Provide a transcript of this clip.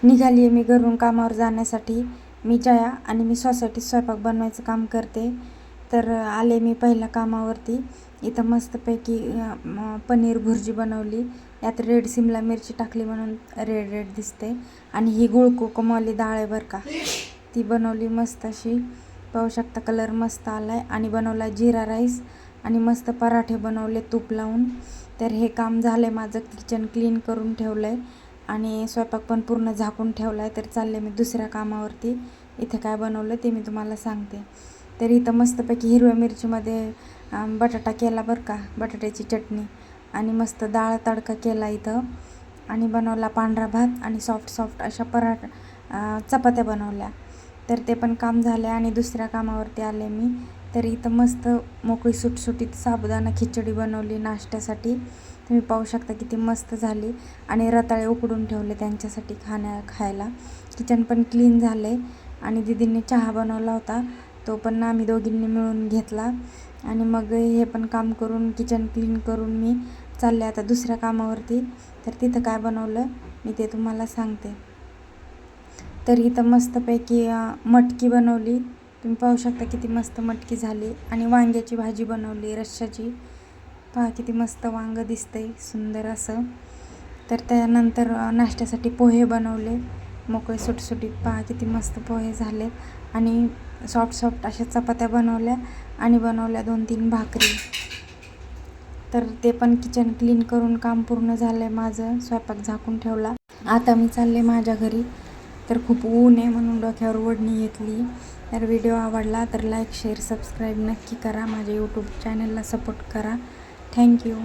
निघाली आहे मी घरून कामावर जाण्यासाठी. मी जया आणि मी सोसायटीत स्वयंपाक बनवायचं काम करते. तर आले मी पहिल्या कामावरती. इथं मस्तपैकी पनीर भुर्जी बनवली. यात रेड सिमला मिरची टाकली म्हणून रेड रेड दिसते. आणि ही गुळ कोकमवाली डाळ आहे बरं का, ती बनवली मस्त अशी. पाहू शकता कलर मस्त आला आहे. आणि बनवला जिरा राईस आणि मस्त पराठे बनवले तूप लावून. तर हे काम झालं आहे माझं. किचन क्लीन करून ठेवलं आहे आणि स्वयंपाक पण पूर्ण झाकून ठेवला आहे. तर चालले मी दुसऱ्या कामावरती. इथं काय बनवलं ते मी तुम्हाला सांगते. तर इथं मस्तपैकी हिरव्या मिरचीमध्ये बटाटा केला बरं का, बटाट्याची चटणी. आणि मस्त डाळ तडका केला इथं. आणि बनवला पांढरा भात आणि सॉफ्ट अशा चपात्या बनवल्या. तर ते पण काम झाले आणि दुसऱ्या कामावरती आले मी. तर इथं मस्त मोकळी सुटसुटीत साबुदाणा खिचडी बनवली नाश्त्यासाठी. तुम्ही पाहू शकता किती मस्त झाली. आणि रताळे उकडून ठेवले त्यांच्यासाठी खायला. किचन पण क्लीन झाले. आणि दीदींनी चहा बनवला होता, तो पण आम्ही दोघींनी मिळून घेतला. आणि मग हे पण काम करून किचन क्लीन करून मी चालले आता दुसऱ्या कामावरती. तर तिथं काय बनवलं मी ते तुम्हाला सांगते. तर इथं मस्तपैकी मटकी बनवली. तुम्ही पाहू शकता किती मस्त मटकी झाली. आणि वांग्याची भाजी बनवली रश्श्याची. पहा किती मस्त वांगं दिसतंय सुंदर असं. तर त्यानंतर नाश्त्यासाठी पोहे बनवले मोकळे सुटसुटीत. पहा किती मस्त पोहे झाले. आणि सॉफ्ट अशा चपात्या बनवल्या आणि बनवल्या 2-3 भाकरी. तर ते पण किचन क्लीन करून काम पूर्ण झालं आहे माझं. स्वयंपाक झाकून ठेवला. आता मी चालले माझ्या घरी. तर खूप ऊन आहे म्हणून डोक्यावर ओढणी घेतली. तर व्हिडिओ आवडला तर लाईक शेअर सबस्क्राईब नक्की करा. माझ्या यूट्यूब चॅनलला सपोर्ट करा. थँक्यू.